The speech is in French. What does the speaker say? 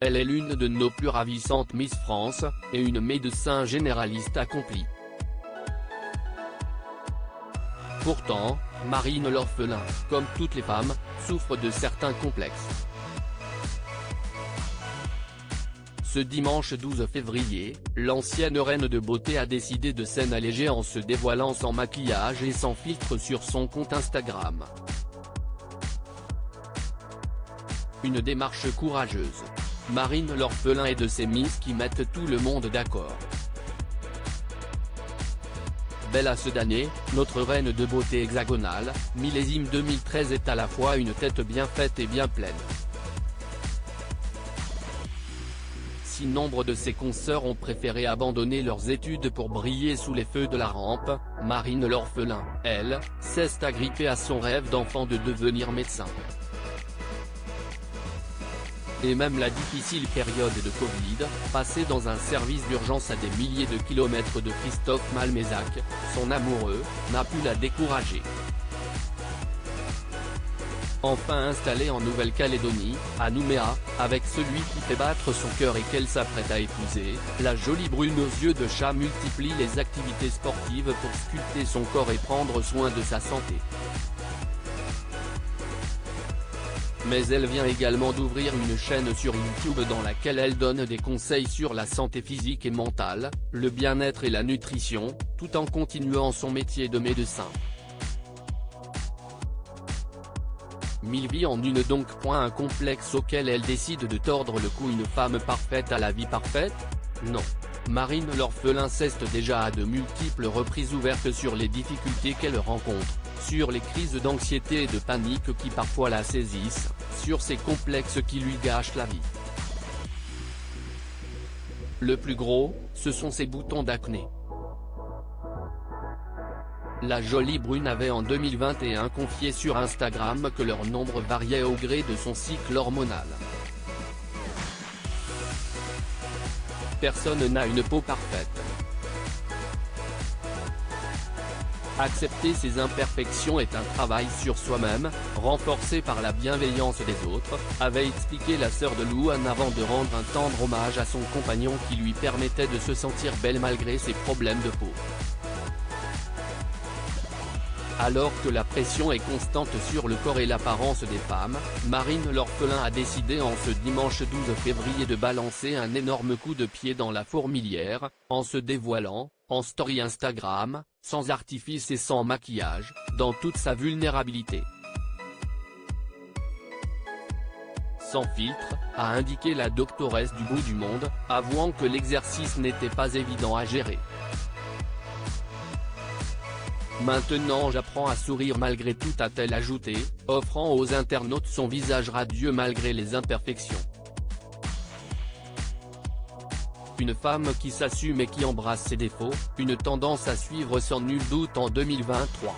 Elle est l'une de nos plus ravissantes Miss France, et une médecin généraliste accomplie. Pourtant, Marine l'orphelin, comme toutes les femmes, souffre de certains complexes. Ce dimanche 12 février, l'ancienne reine de beauté a décidé de s'en alléger en se dévoilant sans maquillage et sans filtre sur son compte Instagram. Une démarche courageuse. Marine l'orphelin est de ces Miss qui mettent tout le monde d'accord. Bella Sedane, notre reine de beauté hexagonale, millésime 2013 est à la fois une tête bien faite et bien pleine. Si nombre de ses consoeurs ont préféré abandonner leurs études pour briller sous les feux de la rampe, Marine l'orphelin, elle, s'est agrippée à son rêve d'enfant de devenir médecin. Et même la difficile période de Covid, passée dans un service d'urgence à des milliers de kilomètres de Christophe Malmezac, son amoureux, n'a pu la décourager. Enfin installée en Nouvelle-Calédonie, à Nouméa, avec celui qui fait battre son cœur et qu'elle s'apprête à épouser, la jolie brune aux yeux de chat multiplie les activités sportives pour sculpter son corps et prendre soin de sa santé. Mais elle vient également d'ouvrir une chaîne sur YouTube dans laquelle elle donne des conseils sur la santé physique et mentale, le bien-être et la nutrition, tout en continuant son métier de médecin. 1000 vies en une donc. Un complexe auquel elle décide de tordre le cou. Une femme parfaite à la vie parfaite? Non. Marine l'orphelin s'est déjà à de multiples reprises ouverte sur les difficultés qu'elle rencontre, sur les crises d'anxiété et de panique qui parfois la saisissent, sur ces complexes qui lui gâchent la vie. Le plus gros, ce sont ses boutons d'acné. La jolie brune avait en 2021 confié sur Instagram que leur nombre variait au gré de son cycle hormonal. Personne n'a une peau parfaite. Accepter ses imperfections est un travail sur soi-même, renforcé par la bienveillance des autres, avait expliqué la sœur de Louane avant de rendre un tendre hommage à son compagnon qui lui permettait de se sentir belle malgré ses problèmes de peau. Alors que la pression est constante sur le corps et l'apparence des femmes, Marine l'orphelin a décidé en ce dimanche 12 février de balancer un énorme coup de pied dans la fourmilière, en se dévoilant, en story Instagram, sans artifice et sans maquillage, dans toute sa vulnérabilité. Sans filtre, a indiqué la doctoresse du bout du monde, avouant que l'exercice n'était pas évident à gérer. Maintenant j'apprends à sourire malgré tout, a-t-elle ajouté, offrant aux internautes son visage radieux malgré les imperfections. Une femme qui s'assume et qui embrasse ses défauts, une tendance à suivre sans nul doute en 2023.